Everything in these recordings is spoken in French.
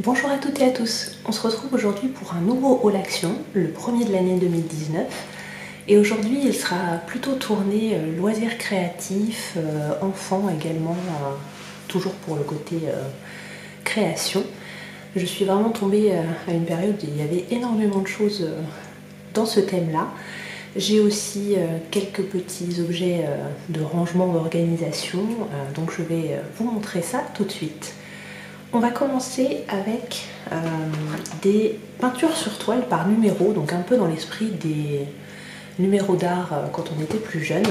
Bonjour à toutes et à tous, on se retrouve aujourd'hui pour un nouveau haul action, le premier de l'année 2019. Et aujourd'hui il sera plutôt tourné loisirs créatifs, enfants également, toujours pour le côté création. Je suis vraiment tombée à une période où il y avait énormément de choses dans ce thème-là. J'ai aussi quelques petits objets de rangement, d'organisation, donc je vais vous montrer ça tout de suite. On va commencer avec des peintures sur toile par numéro, donc un peu dans l'esprit des numéros d'art quand on était plus jeune.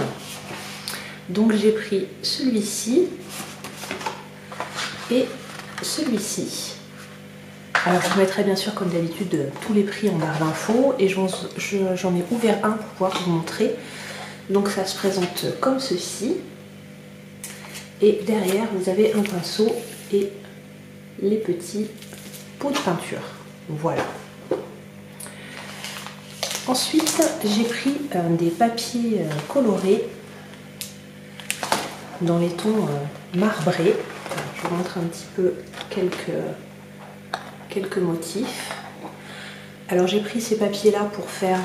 Donc j'ai pris celui-ci et celui-ci. Alors je vous mettrai bien sûr comme d'habitude tous les prix en barre d'infos et j'en ai ouvert un pour pouvoir vous montrer. Donc ça se présente comme ceci. Et derrière vous avez un pinceau et les petits pots de peinture. Voilà. Ensuite, j'ai pris des papiers colorés dans les tons marbrés. Je vous montre un petit peu quelques motifs. Alors j'ai pris ces papiers-là pour faire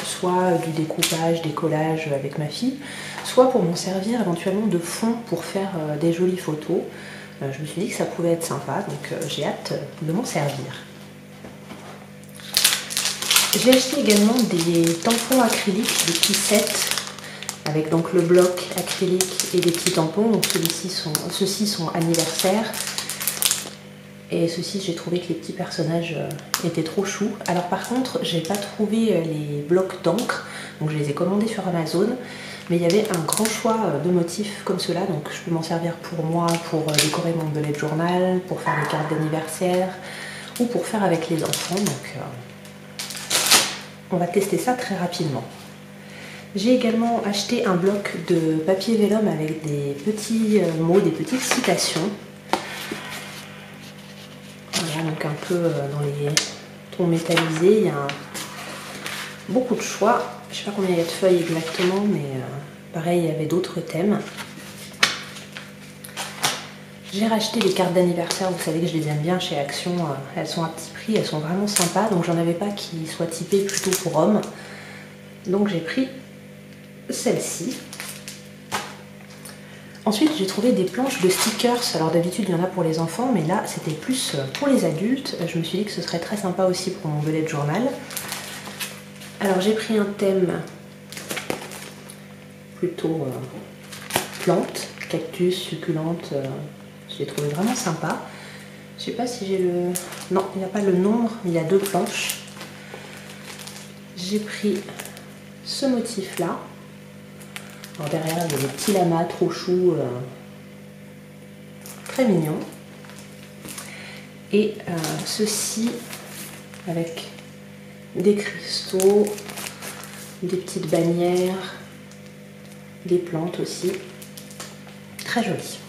soit du découpage, des collages avec ma fille, soit pour m'en servir éventuellement de fond pour faire des jolies photos. Je me suis dit que ça pouvait être sympa, donc j'ai hâte de m'en servir. J'ai acheté également des tampons acryliques, des petits sets, avec donc le bloc acrylique et des petits tampons. Donc ceux-ci sont anniversaires. Et ceux-ci, j'ai trouvé que les petits personnages étaient trop choux. Alors par contre, j'ai pas trouvé les blocs d'encre, donc je les ai commandés sur Amazon. Mais il y avait un grand choix de motifs comme cela, donc je peux m'en servir pour moi, pour décorer mon bullet journal, pour faire des cartes d'anniversaire ou pour faire avec les enfants. Donc on va tester ça très rapidement. J'ai également acheté un bloc de papier vélum avec des petits mots, des petites citations. Voilà, donc un peu dans les tons métallisés, il y a beaucoup de choix. Je ne sais pas combien il y a de feuilles exactement, mais pareil, il y avait d'autres thèmes. J'ai racheté les cartes d'anniversaire, vous savez que je les aime bien chez Action, elles sont à petit prix, elles sont vraiment sympas, donc j'en avais pas qui soient typées plutôt pour hommes. Donc j'ai pris celle-ci. Ensuite j'ai trouvé des planches de stickers, alors d'habitude il y en a pour les enfants, mais là c'était plus pour les adultes. Je me suis dit que ce serait très sympa aussi pour mon bullet journal. Alors j'ai pris un thème plutôt plantes, cactus, succulentes, je l'ai trouvé vraiment sympa. Je sais pas si j'ai le... Non, il n'y a pas le nombre, mais il y a deux planches. J'ai pris ce motif là. Alors derrière il y a des petits lamas trop choux, très mignons. Et ceci avec des cristaux, des petites bannières, des plantes aussi, très jolies.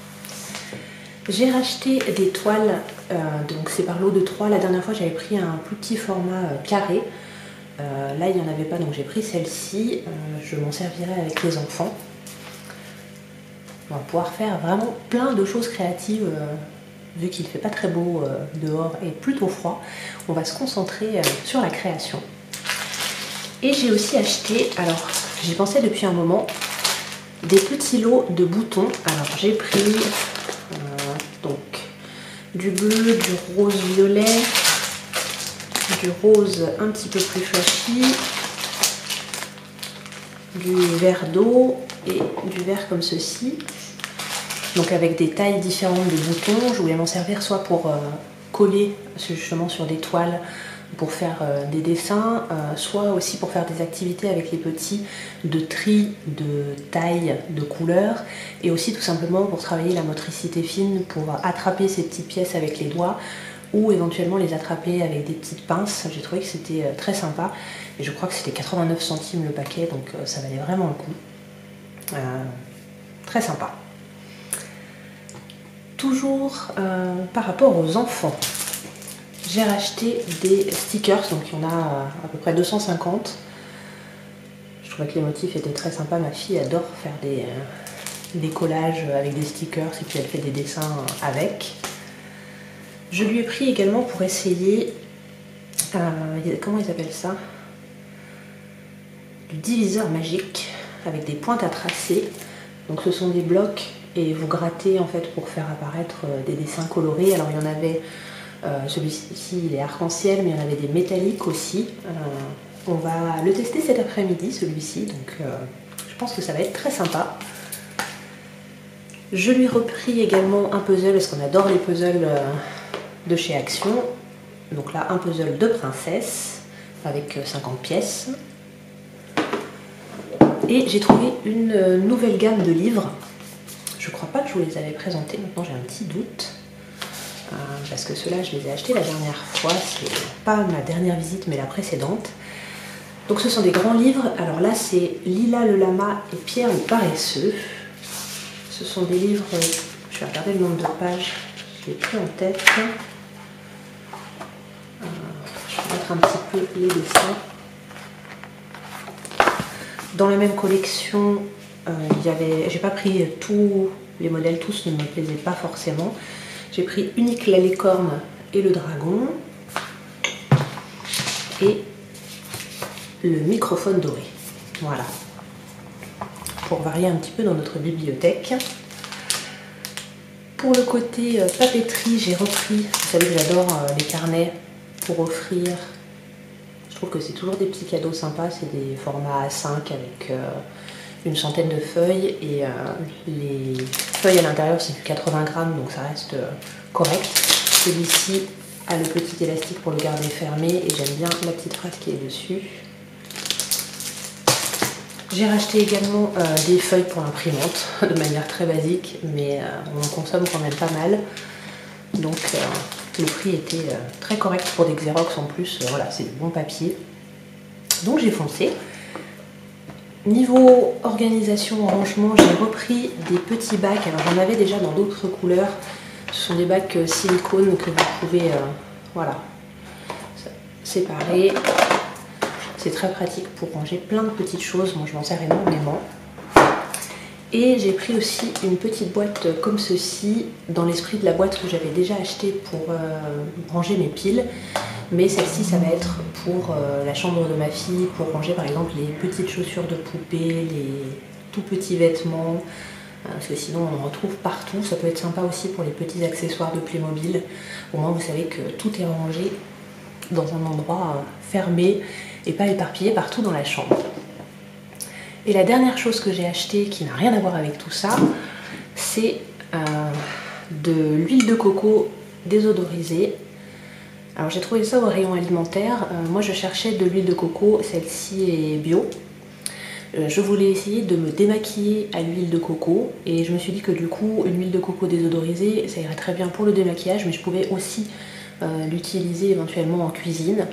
J'ai racheté des toiles, donc c'est par lot de 3. La dernière fois j'avais pris un plus petit format carré. Là il n'y en avait pas, donc j'ai pris celle-ci. Je m'en servirai avec les enfants. On va pouvoir faire vraiment plein de choses créatives. Vu qu'il ne fait pas très beau dehors et plutôt froid, on va se concentrer sur la création. Et j'ai aussi acheté, alors j'y pensais depuis un moment, des petits lots de boutons. Alors j'ai pris donc du bleu, du rose violet, du rose un petit peu plus flashy, du vert d'eau et du vert comme ceci. Donc avec des tailles différentes de boutons. Je voulais m'en servir soit pour coller justement sur des toiles pour faire des dessins, soit aussi pour faire des activités avec les petits de tri, de taille, de couleur, et aussi tout simplement pour travailler la motricité fine, pour attraper ces petites pièces avec les doigts ou éventuellement les attraper avec des petites pinces. J'ai trouvé que c'était très sympa et je crois que c'était 89 centimes le paquet, donc ça valait vraiment le coup. Très sympa. Toujours par rapport aux enfants, j'ai racheté des stickers, donc il y en a à peu près 250. Je trouvais que les motifs étaient très sympas. Ma fille adore faire des collages avec des stickers et puis elle fait des dessins avec. Je lui ai pris également pour essayer, comment ils appellent ça? Du diviseur magique avec des pointes à tracer. Donc ce sont des blocs et vous grattez en fait pour faire apparaître des dessins colorés. Alors il y en avait, celui-ci il est arc-en-ciel, mais il y en avait des métalliques aussi. On va le tester cet après-midi celui-ci, donc je pense que ça va être très sympa. Je lui ai repris également un puzzle, parce qu'on adore les puzzles de chez Action. Donc là, un puzzle de princesse avec 50 pièces. Et j'ai trouvé une nouvelle gamme de livres. Je crois pas que je vous les avais présentés, maintenant j'ai un petit doute. Parce que ceux-là, je les ai achetés la dernière fois. C'est pas ma dernière visite, mais la précédente. Donc ce sont des grands livres. Alors là, c'est Lila le lama et Pierre le paresseux. Ce sont des livres, je vais regarder le nombre de pages, je l'ai plus en tête. Je vais mettre un petit peu les dessins. Dans la même collection, j'ai pas pris tous les modèles, tous ne me plaisaient pas forcément. J'ai pris Unique la licorne et le dragon. Et le microphone doré. Voilà. Pour varier un petit peu dans notre bibliothèque. Pour le côté papeterie, j'ai repris, vous savez que j'adore les carnets pour offrir. Je trouve que c'est toujours des petits cadeaux sympas, c'est des formats A5 avec une centaine de feuilles et les feuilles à l'intérieur c'est du 80 grammes donc ça reste correct. Celui-ci a le petit élastique pour le garder fermé et j'aime bien la petite phrase qui est dessus. J'ai racheté également des feuilles pour l'imprimante, de manière très basique, mais on en consomme quand même pas mal. Donc le prix était très correct pour des Xerox en plus, voilà, c'est du bon papier. Donc j'ai foncé. Niveau organisation, rangement, j'ai repris des petits bacs. Alors j'en avais déjà dans d'autres couleurs. Ce sont des bacs silicone que vous pouvez voilà, séparer. C'est très pratique pour ranger plein de petites choses. Moi, je m'en sers énormément. Et j'ai pris aussi une petite boîte comme ceci, dans l'esprit de la boîte que j'avais déjà achetée pour ranger mes piles. Mais celle-ci, ça va être pour la chambre de ma fille, pour ranger par exemple les petites chaussures de poupée, les tout petits vêtements. Parce que sinon, on en retrouve partout. Ça peut être sympa aussi pour les petits accessoires de Playmobil. Au moins, vous savez que tout est rangé dans un endroit fermé et pas éparpillé partout dans la chambre. Et la dernière chose que j'ai achetée qui n'a rien à voir avec tout ça, c'est de l'huile de coco désodorisée. Alors j'ai trouvé ça au rayon alimentaire. Moi je cherchais de l'huile de coco, celle-ci est bio. Je voulais essayer de me démaquiller à l'huile de coco et je me suis dit que du coup une huile de coco désodorisée ça irait très bien pour le démaquillage, mais je pouvais aussi l'utiliser éventuellement en cuisine.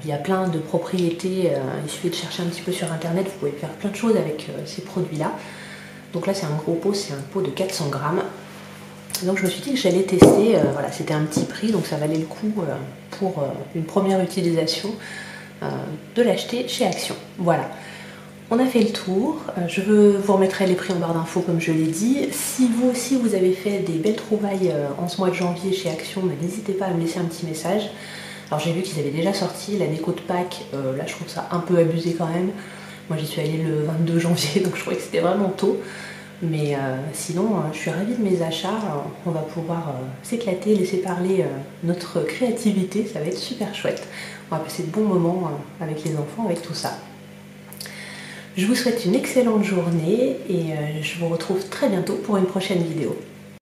Il y a plein de propriétés, il suffit de chercher un petit peu sur internet, vous pouvez faire plein de choses avec ces produits là. Donc là c'est un gros pot, c'est un pot de 400 grammes. Donc je me suis dit que j'allais tester, voilà, c'était un petit prix donc ça valait le coup pour une première utilisation de l'acheter chez Action. Voilà, on a fait le tour, je vous remettrai les prix en barre d'infos comme je l'ai dit. Si vous aussi vous avez fait des belles trouvailles en ce mois de janvier chez Action, n'hésitez pas à me laisser un petit message. Alors j'ai vu qu'ils avaient déjà sorti la déco de Pâques, là je trouve ça un peu abusé quand même. Moi j'y suis allée le 22 janvier donc je trouvais que c'était vraiment tôt. Mais sinon je suis ravie de mes achats, on va pouvoir s'éclater, laisser parler notre créativité, ça va être super chouette. On va passer de bons moments avec les enfants, avec tout ça. Je vous souhaite une excellente journée et je vous retrouve très bientôt pour une prochaine vidéo.